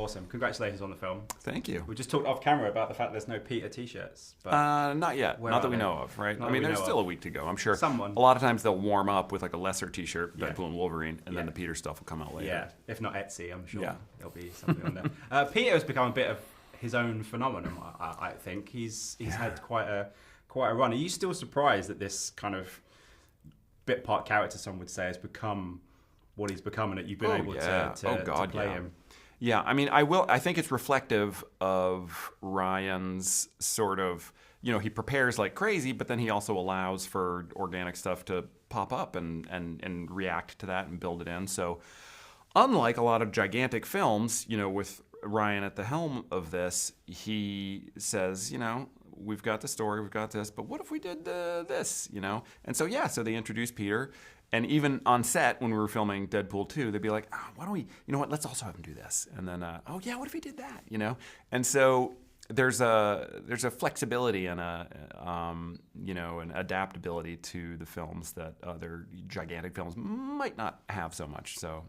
awesome. Congratulations on the film. Thank you. We just talked off camera about the fact there's no Peter t-shirts. But not yet. Not that we know of, right? I mean, there's still a week to go. I'm sure. Someone. A lot of times they'll warm up with like a lesser t-shirt, Deadpool and Wolverine, and then the Peter stuff will come out later. Yeah, if not Etsy, I'm sure there'll be something on there. Peter has become a bit of his own phenomenon, I think. He's had quite a run. Are you still surprised that this kind of bit part character, some would say, has become what he's become, and that you've been able to play him? Yeah, I mean, I think it's reflective of Ryan's sort of, he prepares like crazy, but then he also allows for organic stuff to pop up and react to that and build it in. So unlike a lot of gigantic films, with Ryan at the helm of this, he says, we've got the story, we've got this, but what if we did this, And so, so they introduced Peter. And even on set, when we were filming Deadpool 2, they'd be like, why don't we, let's also have him do this. And then, what if he did that, And so there's a flexibility and an adaptability to the films that other gigantic films might not have so much. So,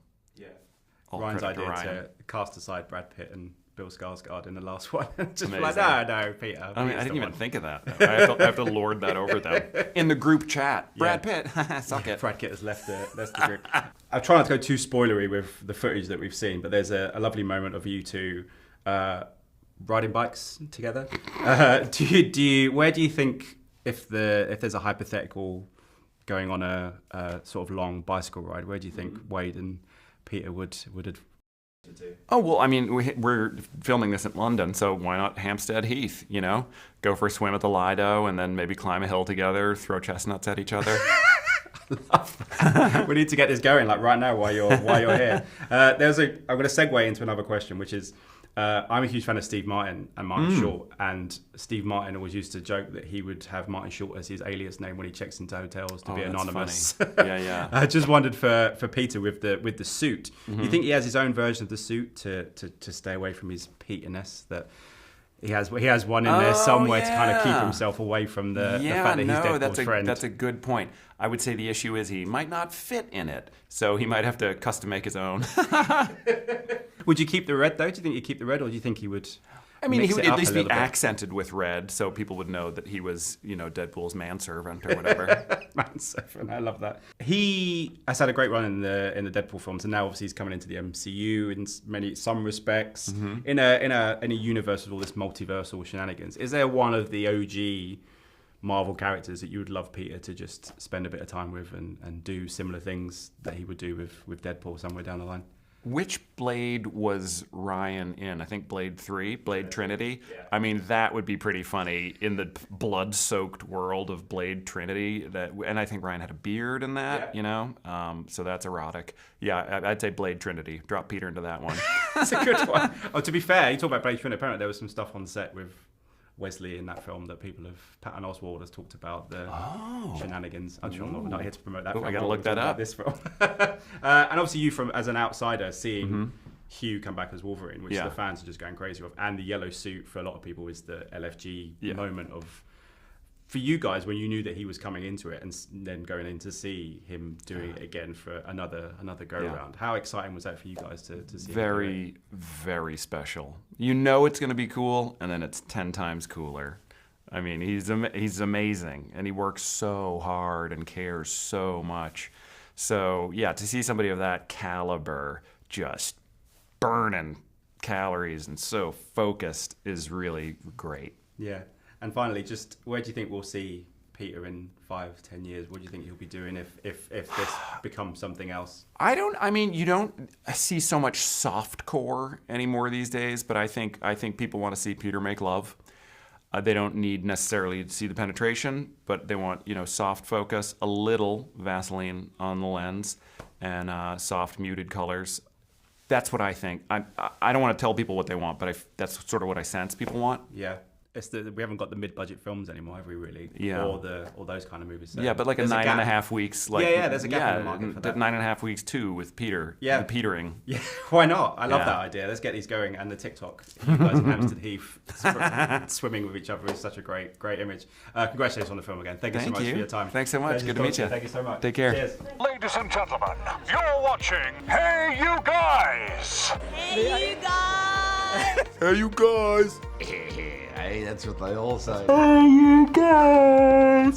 Ryan's idea to cast aside Brad Pitt and Bill Skarsgård in the last one. Just Amazing. like, no, Peter. I mean, I didn't even think of that. I have to lord that over them. In the group chat, Brad Pitt, suck it. Brad Pitt has left the group. I'll try not to go too spoilery with the footage that we've seen, but there's a lovely moment of you two riding bikes together. Where do you think, if there's a hypothetical going on a sort of long bicycle ride, where do you think Wade and Peter would Oh, well, I mean, we're filming this in London, so why not Hampstead Heath, Go for a swim at the Lido and then maybe climb a hill together, throw chestnuts at each other. We need to get this going like right now while you're here. I'm going to segue into another question, which is, I'm a huge fan of Steve Martin and Martin Short, and Steve Martin always used to joke that he would have Martin Short as his alias name when he checks into hotels to be anonymous. Yeah. I just wondered for Peter with the suit. Do you think he has his own version of the suit to stay away from his Peter-ness? That he has one in there somewhere to kind of keep himself away from the fact that he's Deadpool's friend. That's a good point. I would say the issue is he might not fit in it, so he might have to custom make his own. Would you keep the red, though? Do you think you'd keep the red, or do you think he would? I mean, he would at least be accented with red, so people would know that he was, Deadpool's manservant or whatever. Manservant, I love that. He has had a great run in the Deadpool films, and now obviously he's coming into the MCU in some respects. In a universe with all this multiversal shenanigans. Is there one of the OG Marvel characters that you would love Peter to just spend a bit of time with and do similar things that he would do with Deadpool somewhere down the line? Which Blade was Ryan in? I think Blade 3, Blade Trinity. Yeah. I mean, that would be pretty funny in the blood-soaked world of Blade Trinity. And I think Ryan had a beard in that, so that's erotic. Yeah, I'd say Blade Trinity. Drop Peter into that one. That's a good one. Oh, to be fair, you talk about Blade Trinity, apparently there was some stuff on set with Wesley in that film that people have, Patton Oswalt has talked about the shenanigans. I'm sure I'm not here to promote that film. I got to look that up. This film. And obviously you, as an outsider, seeing Hugh come back as Wolverine, which the fans are just going crazy with, and the yellow suit for a lot of people is the LFG moment of, for you guys, when you knew that he was coming into it and then going in to see him doing it again for another go-around. How exciting was that for you guys to see? Very, very special. It's going to be cool, and then it's 10 times cooler. I mean, he's amazing, and he works so hard and cares so much. So, to see somebody of that caliber just burning calories and so focused is really great. Yeah. And finally, just where do you think we'll see Peter in 5-10 years? What do you think he'll be doing if this becomes something else? You don't see so much softcore anymore these days, but I think people want to see Peter make love. They don't need necessarily to see the penetration, but they want, soft focus, a little Vaseline on the lens, and soft muted colors. That's what I think. I don't want to tell people what they want, but that's sort of what I sense people want. Yeah. We haven't got the mid-budget films anymore, have we really? Yeah. Or those kind of movies. So but like a 9.5 weeks. There's a gap in the market for that. 9.5 weeks too with Peter. Yeah. The Petering. Yeah, why not? I love that idea. Let's get these going. And the TikTok. You guys in Hampstead Heath swimming with each other is such a great image. Congratulations on the film again. Thank you so much for your time. Thanks so much. Good to meet you. Thank you so much. Take care. Cheers. Ladies and gentlemen, you're watching Hey You Guys. Hey, you guys. Hey, you guys. Hey, that's what they all say. Hey, you guys.